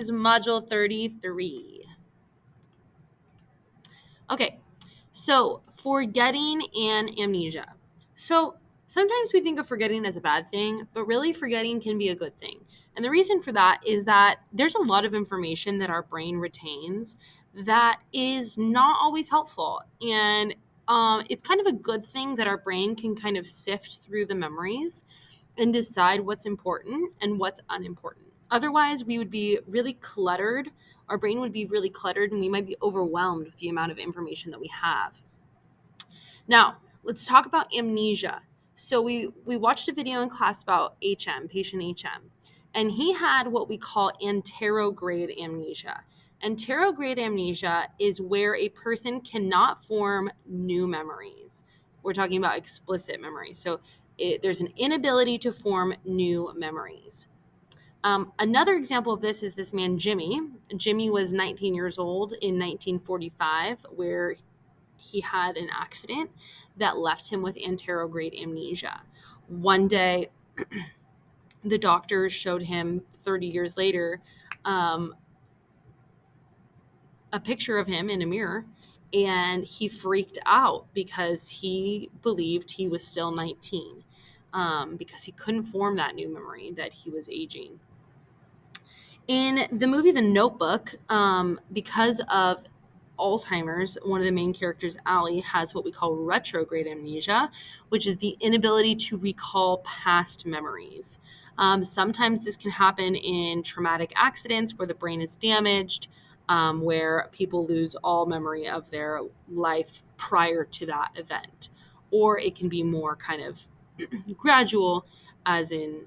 Is module 33. Okay, so forgetting and amnesia. So sometimes we think of forgetting as a bad thing, but really forgetting can be a good thing. And the reason for that is that there's a lot of information that our brain retains that is not always helpful. And it's kind of a good thing that our brain can kind of sift through the memories and decide what's important and what's unimportant. Otherwise, we would be really cluttered. Our brain would be really cluttered and we might be overwhelmed with the amount of information that we have. Now, let's talk about amnesia. So we watched a video in class about HM, patient HM, and he had what we call anterograde amnesia. Anterograde amnesia is where a person cannot form new memories. We're talking about explicit memories. So there's an inability to form new memories. Another example of this is this man, Jimmy. Jimmy was 19 years old in 1945, where he had an accident that left him with anterograde amnesia. One day, the doctors showed him 30 years later a picture of him in a mirror, and he freaked out because he believed he was still 19 because he couldn't form that new memory that he was aging. In the movie The Notebook, because of Alzheimer's, one of the main characters, Allie, has what we call retrograde amnesia, which is the inability to recall past memories. Sometimes this can happen in traumatic accidents where the brain is damaged, where people lose all memory of their life prior to that event. Or it can be more kind of gradual, as in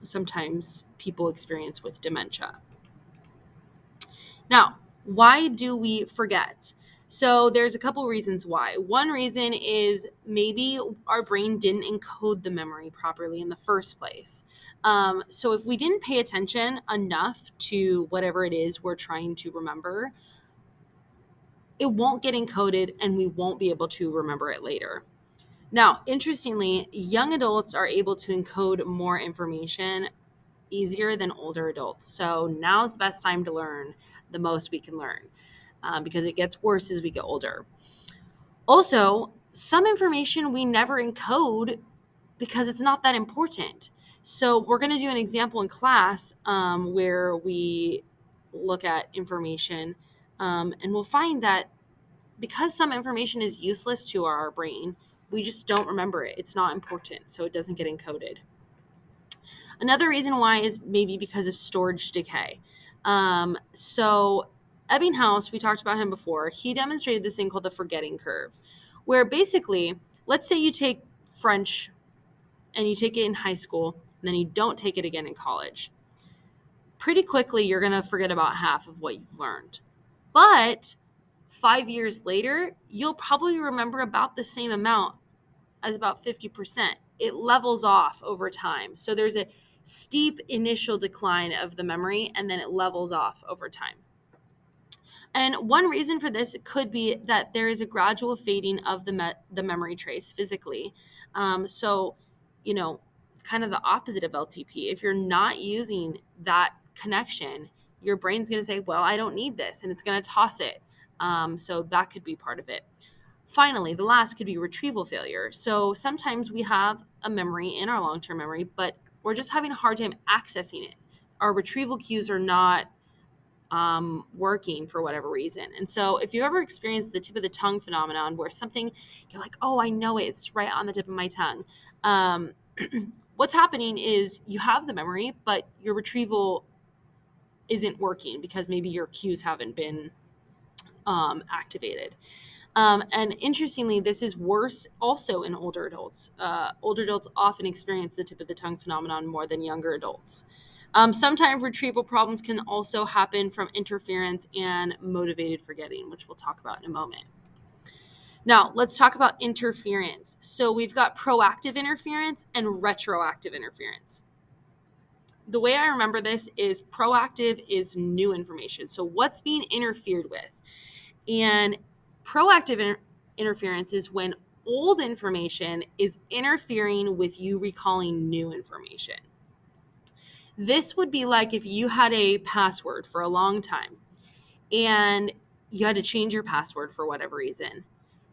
sometimes people experience with dementia. Now, why do we forget? So there's a couple reasons why. One reason is maybe our brain didn't encode the memory properly in the first place. So if we didn't pay attention enough to whatever it is we're trying to remember, it won't get encoded and we won't be able to remember it later. Now, interestingly, young adults are able to encode more information easier than older adults. So now's the best time to learn the most we can learn because it gets worse as we get older. Also, some information we never encode because it's not that important. So we're going to do an example in class where we look at information and we'll find that because some information is useless to our brain, we just don't remember it. It's not important, so it doesn't get encoded. Another reason why is maybe because of storage decay. So Ebbinghaus, we talked about him before, he demonstrated this thing called the forgetting curve, where basically, let's say you take French and you take it in high school, and then you don't take it again in college. Pretty quickly, you're going to forget about half of what you've learned. But 5 years later, you'll probably remember about the same amount as about 50%. It levels off over time. So there's a steep initial decline of the memory, and then it levels off over time. And one reason for this could be that there is a gradual fading of the memory trace physically. So, it's kind of the opposite of LTP. If you're not using that connection, your brain's going to say, well, I don't need this, and it's going to toss it. So that could be part of it. Finally, the last could be retrieval failure. So sometimes we have a memory in our long-term memory, but we're just having a hard time accessing it. Our retrieval cues are not working for whatever reason. And so if you ever experienced the tip of the tongue phenomenon where something, you're like, oh, I know it, it's right on the tip of my tongue. What's happening is you have the memory, but your retrieval isn't working because maybe your cues haven't been activated. And interestingly, this is worse also in older adults. Older adults often experience the tip of the tongue phenomenon more than younger adults. Sometimes retrieval problems can also happen from interference and motivated forgetting, which we'll talk about in a moment. Now, let's talk about interference. So we've got proactive interference and retroactive interference. The way I remember this is proactive is new information. So what's being interfered with? And proactive interference is when old information is interfering with you recalling new information. This would be like if you had a password for a long time and you had to change your password for whatever reason,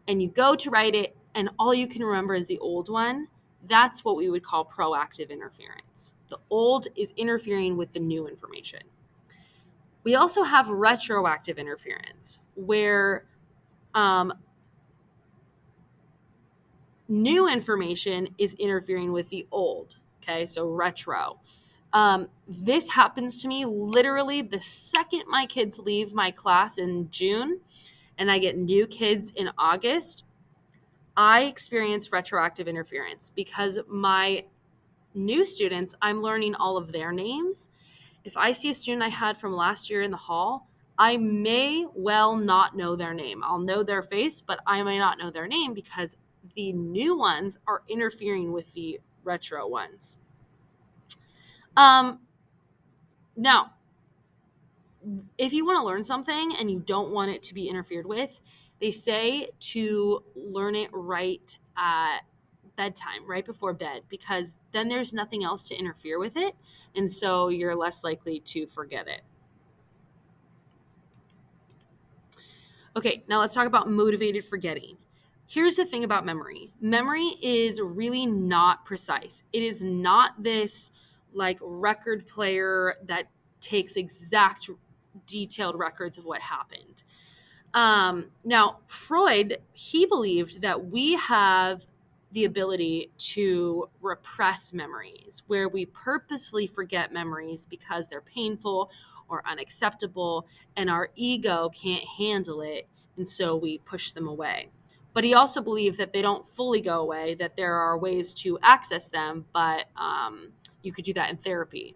and you go to write it and all you can remember is the old one. That's what we would call proactive interference. The old is interfering with the new information. We also have retroactive interference, where new information is interfering with the old. Okay, so retro. This happens to me literally the second my kids leave my class in June and I get new kids in August. I experience retroactive interference because my new students, I'm learning all of their names. If I see a student I had from last year in the hall, I may well not know their name. I'll know their face, but I may not know their name because the new ones are interfering with the retro ones. Now, if you want to learn something and you don't want it to be interfered with, they say to learn it right at bedtime, right before bed, because then there's nothing else to interfere with it. And so you're less likely to forget it. Okay, now let's talk about motivated forgetting. Here's the thing about memory. Memory is really not precise. It is not this like record player that takes exact detailed records of what happened. Now, Freud, he believed that we have the ability to repress memories, where we purposefully forget memories because they're painful or unacceptable, and our ego can't handle it, and so we push them away. But he also believed that they don't fully go away, that there are ways to access them, but you could do that in therapy.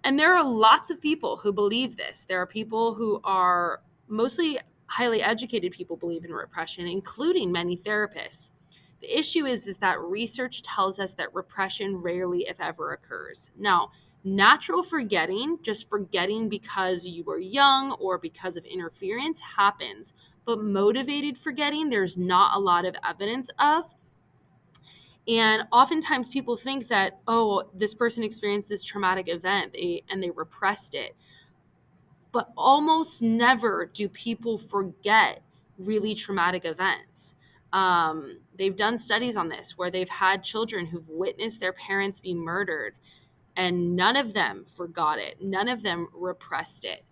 And there are lots of people who believe this. There are people who are mostly highly educated people believe in repression, including many therapists. The issue is that research tells us that repression rarely, if ever, occurs. Now, natural forgetting, just forgetting because you were young or because of interference, happens. But motivated forgetting, there's not a lot of evidence of. And oftentimes people think that, oh, this person experienced this traumatic event and they repressed it. But almost never do people forget really traumatic events. They've done studies on this where they've had children who've witnessed their parents be murdered, and none of them forgot it. None of them repressed it.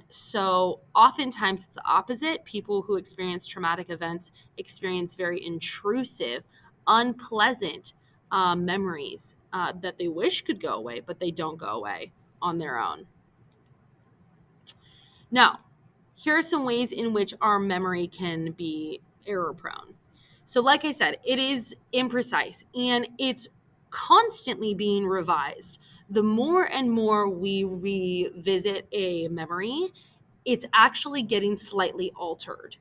So oftentimes it's the opposite. People who experience traumatic events experience very intrusive, unpleasant memories that they wish could go away, but they don't go away on their own. Now, here are some ways in which our memory can be error prone. So like I said, it is imprecise and it's constantly being revised. The more and more we revisit a memory, it's actually getting slightly altered.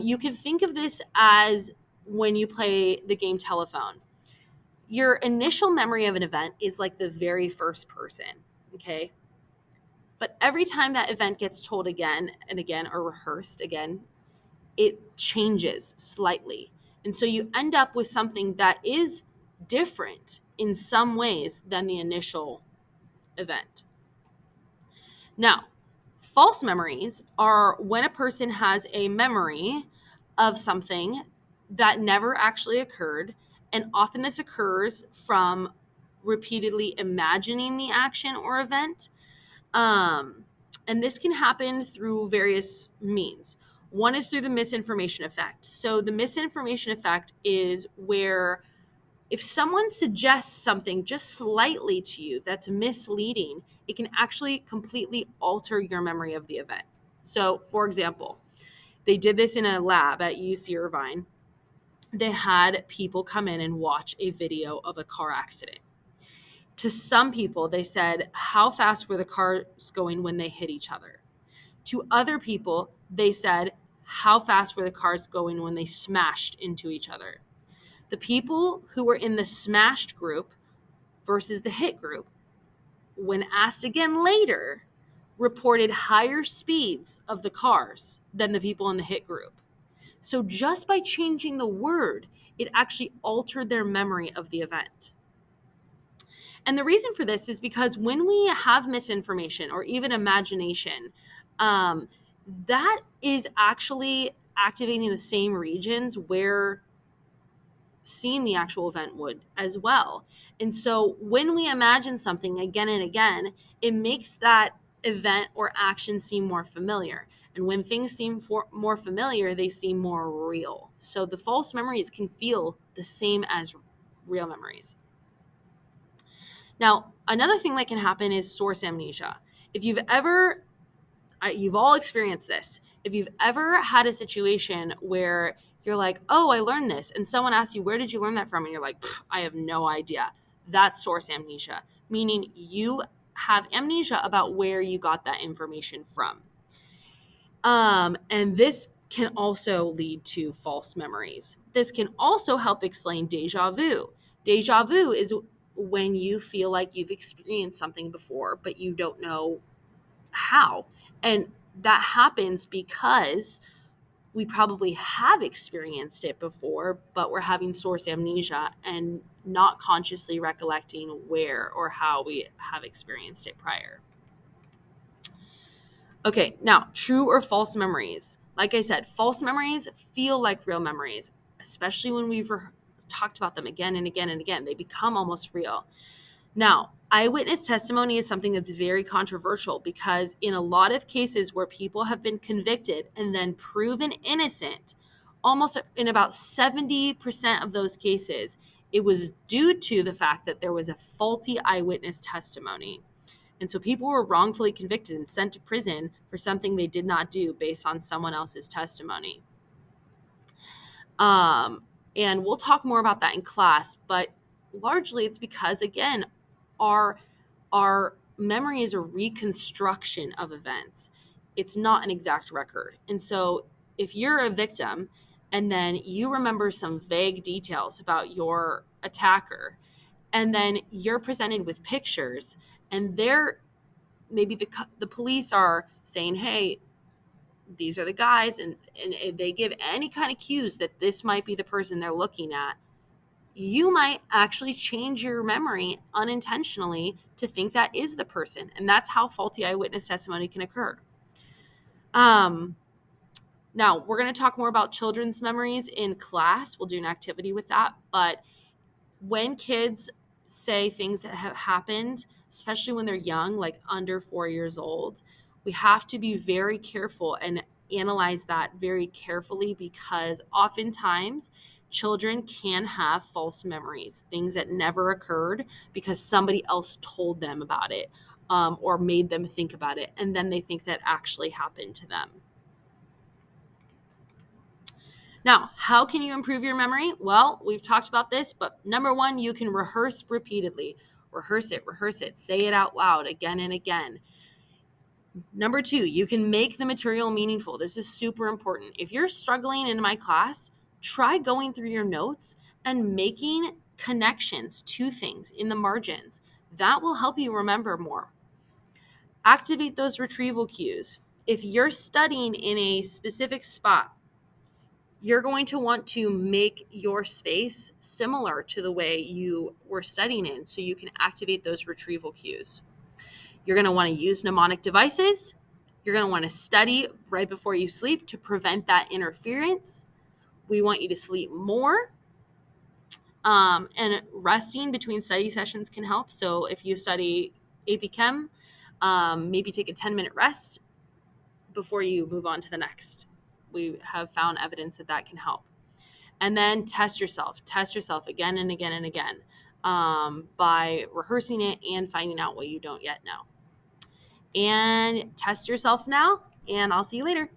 You can think of this as when you play the game telephone. Your initial memory of an event is like the very first person, okay? But every time that event gets told again and again or rehearsed again, it changes slightly. And so you end up with something that is different in some ways than the initial event. Now, false memories are when a person has a memory of something that never actually occurred. And often this occurs from repeatedly imagining the action or event. And this can happen through various means. One is through the misinformation effect. So the misinformation effect is where if someone suggests something just slightly to you that's misleading, it can actually completely alter your memory of the event. So, for example, they did this in a lab at UC Irvine. They had people come in and watch a video of a car accident. To some people, they said, how fast were the cars going when they hit each other? To other people, they said, how fast were the cars going when they smashed into each other? The people who were in the smashed group versus the hit group, when asked again later, reported higher speeds of the cars than the people in the hit group. So just by changing the word, it actually altered their memory of the event. And the reason for this is because when we have misinformation or even imagination, that is actually activating the same regions where seeing the actual event would as well. And so when we imagine something again and again, it makes that event or action seem more familiar. And when things seem more familiar, they seem more real. So the false memories can feel the same as real memories. Now, another thing that can happen is source amnesia. If you've all experienced this. If you've ever had a situation where you're like, oh, I learned this, and someone asks you, where did you learn that from? And you're like, I have no idea. That's source amnesia, meaning you have amnesia about where you got that information from. And this can also lead to false memories. This can also help explain deja vu. Deja vu is when you feel like you've experienced something before, but you don't know how. And that happens because we probably have experienced it before, but we're having source amnesia and not consciously recollecting where or how we have experienced it prior. Okay, now, true or false memories. Like I said, false memories feel like real memories, especially when we've talked about them again and again and again. They become almost real. Now, eyewitness testimony is something that's very controversial because in a lot of cases where people have been convicted and then proven innocent, almost in about 70% of those cases, it was due to the fact that there was a faulty eyewitness testimony. And so people were wrongfully convicted and sent to prison for something they did not do based on someone else's testimony. And we'll talk more about that in class, but largely it's because, again, our memory is a reconstruction of events. It's not an exact record. And so if you're a victim and then you remember some vague details about your attacker, and then you're presented with pictures and maybe the police are saying, hey, these are the guys, and they give any kind of cues that this might be the person they're looking at, you might actually change your memory unintentionally to think that is the person. And that's how faulty eyewitness testimony can occur. Now, we're going to talk more about children's memories in class. We'll do an activity with that. But when kids say things that have happened, especially when they're young, like under 4 years old, we have to be very careful and analyze that very carefully because oftentimes children can have false memories, things that never occurred because somebody else told them about it or made them think about it, and then they think that actually happened to them. Now, how can you improve your memory? Well, we've talked about this, but number one, you can rehearse repeatedly. Rehearse it, say it out loud again and again. Number two, you can make the material meaningful. This is super important. If you're struggling in my class, try going through your notes and making connections to things in the margins. That will help you remember more. Activate those retrieval cues. If you're studying in a specific spot, you're going to want to make your space similar to the way you were studying in so you can activate those retrieval cues. You're going to want to use mnemonic devices. You're going to want to study right before you sleep to prevent that interference. We want you to sleep more. And resting between study sessions can help. So if you study AP Chem, maybe take a 10-minute rest before you move on to the next. We have found evidence that can help. And then test yourself again and again and again by rehearsing it and finding out what you don't yet know. And test yourself now, and I'll see you later.